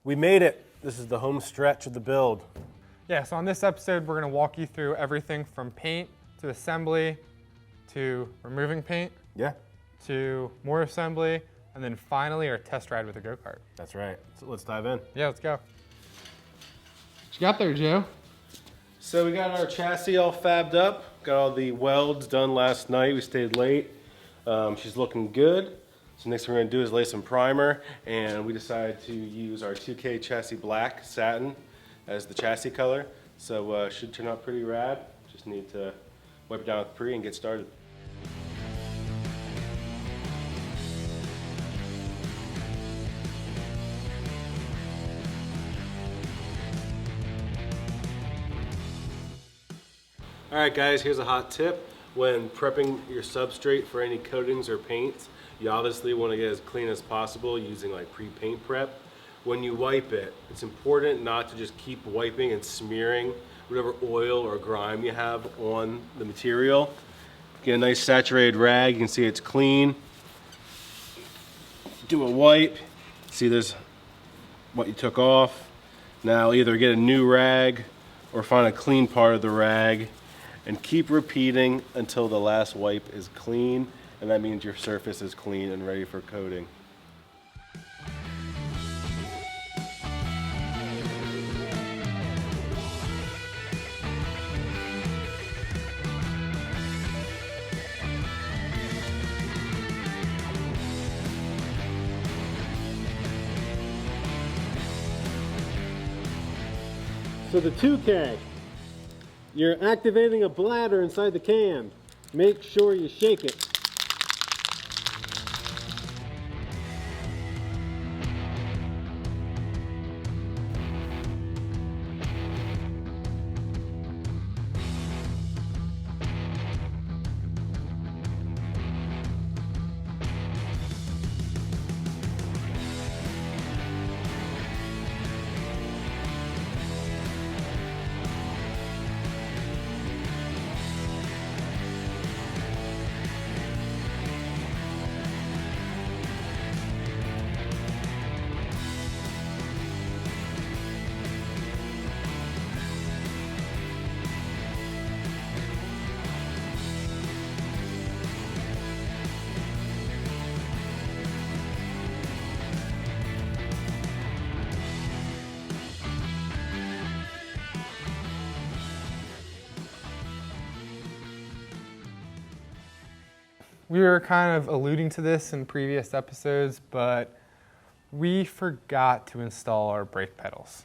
We made it. This is the home stretch of the build. Yeah, so on this episode, we're gonna walk you through everything from paint to assembly to removing paint. Yeah. To more assembly, and then finally our test ride with the Go Kart. That's right. So let's dive in. Yeah, let's go. What you got there, Joe? So we got our chassis all fabbed up. Got all the welds done last night. We stayed late. She's looking good. So next thing we're gonna do is lay some primer, and we decided to use our 2K chassis black satin as the chassis color. So should turn out pretty rad. Just need to wipe it down with pre and get started. All right guys, here's a hot tip. When prepping your substrate for any coatings or paints, you obviously want to get as clean as possible using like pre-paint prep. When you wipe it, it's important not to just keep wiping and smearing whatever oil or grime you have on the material. Get a nice saturated rag, you can see it's clean. Do a wipe, see there's what you took off. Now either get a new rag or find a clean part of the rag and keep repeating until the last wipe is clean, and that means your surface is clean and ready for coating. So the 2K, you're activating a bladder inside the can. Make sure you shake it. We were kind of alluding to this in previous episodes, but we forgot to install our brake pedals.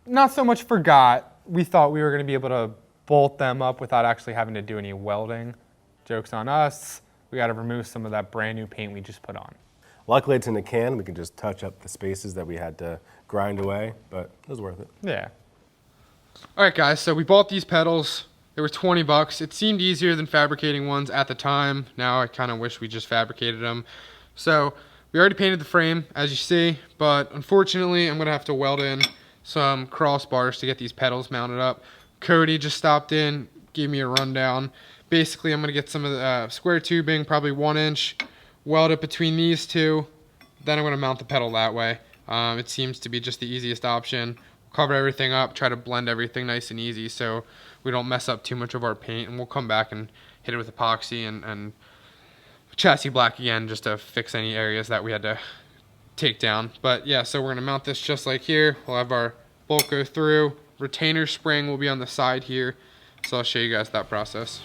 Not so much forgot, we thought we were going to be able to bolt them up without actually having to do any welding. Joke's on us. We got to remove some of that brand new paint we just put on. Luckily it's in a can, we can just touch up the spaces that we had to grind away, but it was worth it. Yeah. All right guys, so we bought these pedals. They were 20 bucks. It seemed easier than fabricating ones at the time. Now I kind of wish we just fabricated them. So we already painted the frame, as you see, but unfortunately I'm gonna have to weld in some crossbars to get these pedals mounted up. Cody just stopped in, gave me a rundown. Basically I'm gonna get some of the square tubing, probably 1 inch, weld it between these two, then I'm gonna mount the pedal that way. It seems to be just the easiest option. Cover everything up, try to blend everything nice and easy so we don't mess up too much of our paint, and we'll come back and hit it with epoxy and chassis black again just to fix any areas that we had to take down. But yeah, so we're gonna mount this just like here. We'll have our bolt go through. Retainer spring will be on the side here, so I'll show you guys that process.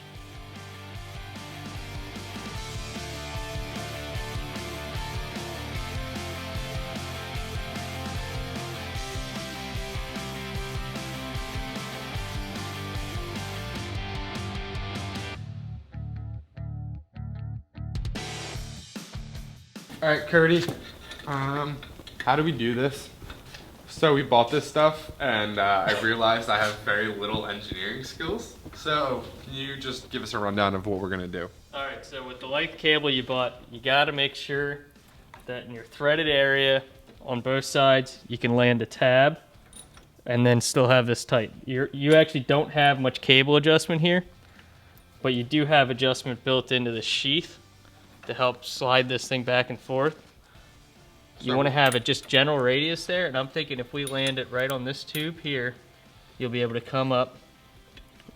All right, Cody, how do we do this? So we bought this stuff and I realized I have very little engineering skills. So can you just give us a rundown of what we're gonna do? All right, so with the length cable you bought, you gotta make sure that in your threaded area on both sides, you can land a tab and then still have this tight. You actually don't have much cable adjustment here, but you do have adjustment built into the sheath to help slide this thing back and forth. You want to have it just general radius there, and I'm thinking if we land it right on this tube here, you'll be able to come up,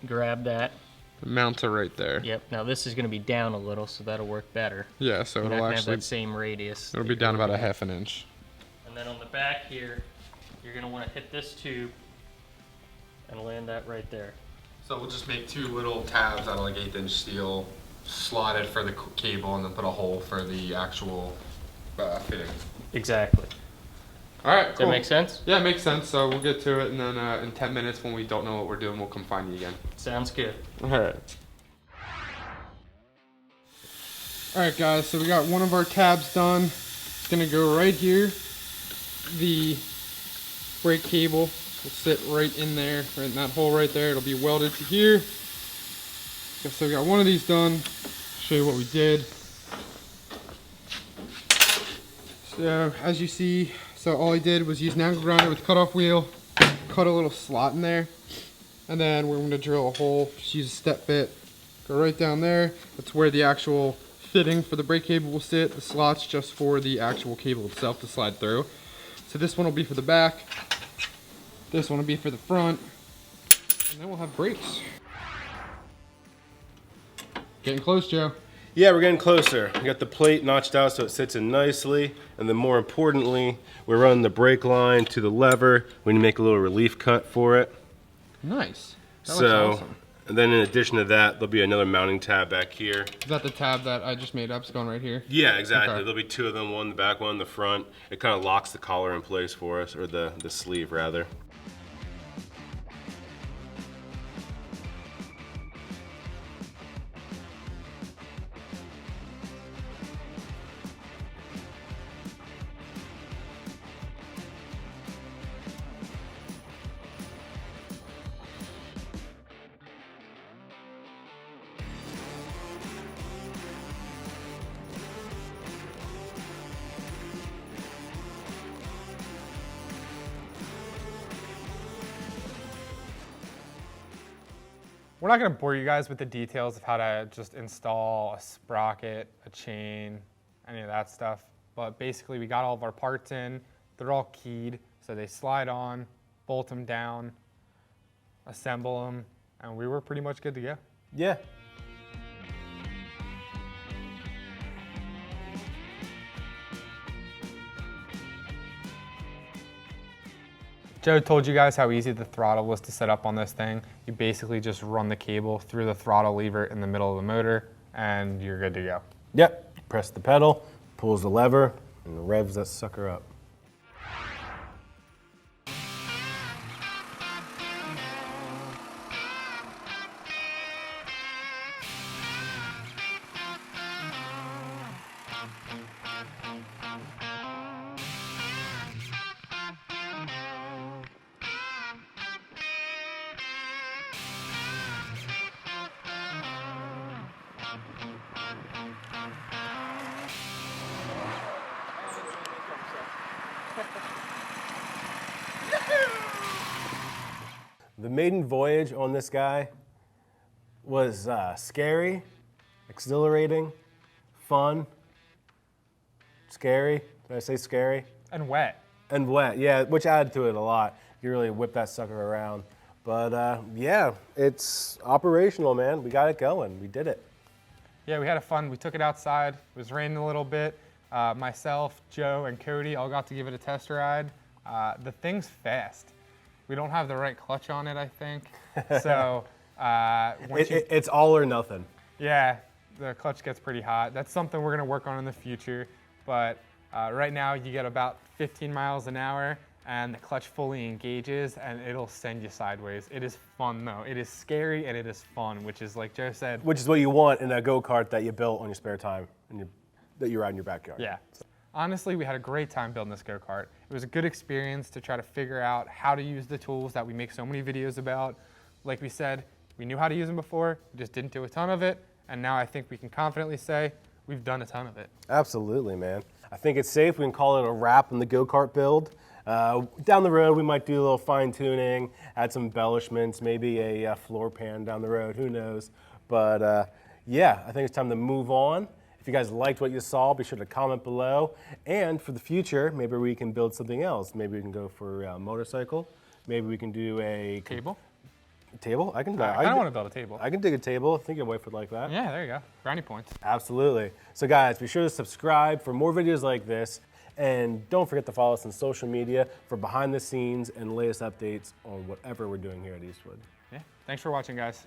grab that. The mounts are right there. Yep. Now this is going to be down a little, so that'll work better. Yeah, so You're not it'll gonna actually have that same radius. it'll be down about a half an inch. And then on the back here, you're going to want to hit this tube and land that right there. So we'll just make 2 little tabs out of like 1/8" steel, slot it for the cable, and then put a hole for the actual fitting. Exactly. All right, Does cool. that make sense? Yeah, it makes sense. So we'll get to it, and then in 10 minutes, when we don't know what we're doing, we'll come find you again. Sounds good. All right. All right, guys. So we got one of our tabs done. It's gonna go right here. The brake cable will sit right in there, right in that hole right there. It'll be welded to here. So we got one of these done. Show you what we did. So as you see, so all I did was use an angle grinder with a cutoff wheel, cut a little slot in there, and then we're going to drill a hole. Just use a step bit, go right down there. That's where the actual fitting for the brake cable will sit. The slot's just for the actual cable itself to slide through. So this one will be for the back, this one will be for the front, and then we'll have brakes. Getting close, Joe. Yeah, we're getting closer. We got the plate notched out so it sits in nicely, and then more importantly, we're running the brake line to the lever. We need to make a little relief cut for it. Nice. That looks So, awesome. and then in addition to that, there'll be another mounting tab back here. Is that the tab that I just made up? It's going right here? Yeah, exactly. Okay. There'll be 2 of them, one in the back, one in the front. It kind of locks the collar in place for us, or the sleeve rather. We're not going to bore you guys with the details of how to just install a sprocket, a chain, any of that stuff. But basically, we got all of our parts in. They're all keyed, so they slide on, bolt them down, assemble them, and we were pretty much good to go. Yeah. Joe told you guys how easy the throttle was to set up on this thing. You basically just run the cable through the throttle lever in the middle of the motor, and you're good to go. Yep. Press the pedal, pulls the lever, and revs that sucker up. The maiden voyage on this guy was scary, exhilarating, fun, scary. Did I say scary? And wet. And wet, yeah, which added to it a lot. You really whip that sucker around. But yeah, it's operational, man. We got it going. We did it. Yeah, we had fun. We took it outside. It was raining a little bit. Myself, Joe, and Cody all got to give it a test ride. The thing's fast. We don't have the right clutch on it, I think. So It's all or nothing. yeah, the clutch gets pretty hot. That's something we're gonna work on in the future. But right now you get about 15 miles an hour and the clutch fully engages and it'll send you sideways. It is fun though. It is scary and it is fun, which is like Joe said. Which is what you want in a go-kart that you built on your spare time and that you ride in your backyard. Yeah. Honestly, we had a great time building this go-kart. It was a good experience to try to figure out how to use the tools that we make so many videos about. Like we said, we knew how to use them before, we just didn't do a ton of it, and now I think we can confidently say we've done a ton of it. Absolutely, man. I think it's safe. We can call it a wrap on the go-kart build. Down the road, we might do a little fine-tuning, add some embellishments, maybe a floor pan down the road, who knows. But yeah, I think it's time to move on. If If you guys liked what you saw, be sure to comment below. And for the future, maybe we can build something else. Maybe we can go for a motorcycle. Maybe we can do a Table? table. I can. I don't want to build a table. I can dig a table. I think your wife would like that. Yeah, there you go. Brownie points. Absolutely. So guys, be sure to subscribe for more videos like this. And don't forget to follow us on social media for behind the scenes and latest updates on whatever we're doing here at Eastwood. Yeah. Thanks for watching, guys.